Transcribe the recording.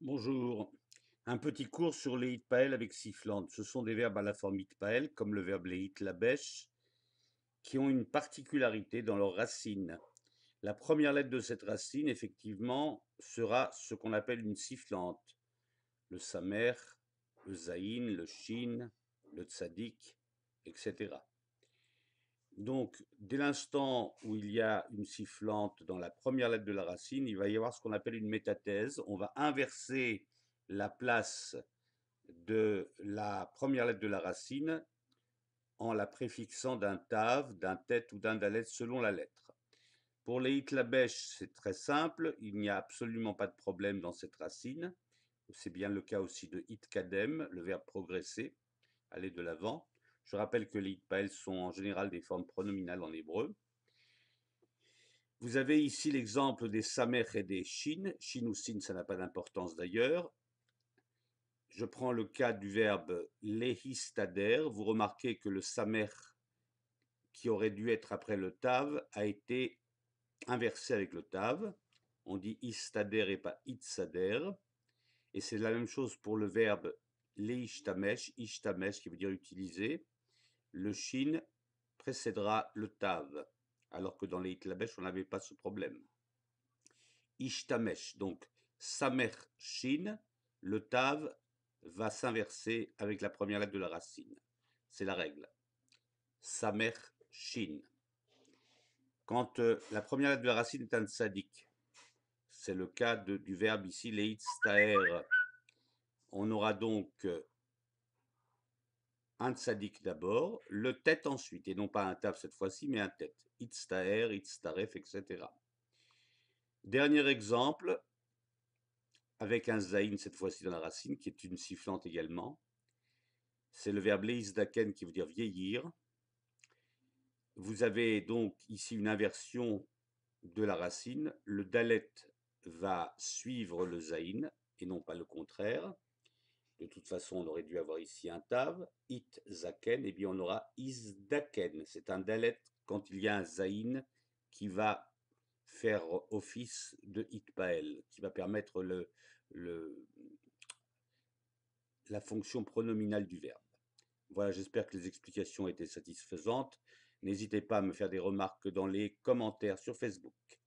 Bonjour. Un petit cours sur les hitpael avec sifflante. Ce sont des verbes à la forme hitpael, comme le verbe lehit labesh, qui ont une particularité dans leur racine. La première lettre de cette racine, effectivement, sera ce qu'on appelle une sifflante. Le samer, le zaïn, le shin, le tzadik, etc. Donc, dès l'instant où il y a une sifflante dans la première lettre de la racine, il va y avoir ce qu'on appelle une métathèse. On va inverser la place de la première lettre de la racine en la préfixant d'un tav, d'un tet ou d'un dalet selon la lettre. Pour les hitlabèches, c'est très simple, il n'y a absolument pas de problème dans cette racine. C'est bien le cas aussi de hitkadem, le verbe progresser, aller de l'avant. Je rappelle que les hitpael sont en général des formes pronominales en hébreu. Vous avez ici l'exemple des samer et des shin. Shin ou sin, ça n'a pas d'importance d'ailleurs. Je prends le cas du verbe lehistader. Vous remarquez que le samer qui aurait dû être après le tav a été inversé avec le tav. On dit istader et pas itsader. Et c'est la même chose pour le verbe leishtamesh, ishtamesh qui veut dire utiliser. Le shin précédera le tav, alors que dans les hitlabesh, on n'avait pas ce problème. Ishtamesh, donc samer shin, le tav va s'inverser avec la première lettre de la racine. C'est la règle. Samer shin. Quand la première lettre de la racine est un tzadik, c'est le cas du verbe ici, leitstaer. On aura donc un tzadik d'abord, le tet ensuite, et non pas un tav cette fois-ci, mais un tet. Itztaer, itztaref, etc. Dernier exemple, avec un zaïn cette fois-ci dans la racine, qui est une sifflante également. C'est le verbe leisdaken qui veut dire vieillir. Vous avez donc ici une inversion de la racine. Le dalet va suivre le zaïn et non pas le contraire. De toute façon, on aurait dû avoir ici un tav. It zaken, et bien on aura isdaken. C'est un dalet quand il y a un zaïn qui va faire office de hitpael, qui va permettre la fonction pronominale du verbe. Voilà, j'espère que les explications étaient satisfaisantes. N'hésitez pas à me faire des remarques dans les commentaires sur Facebook.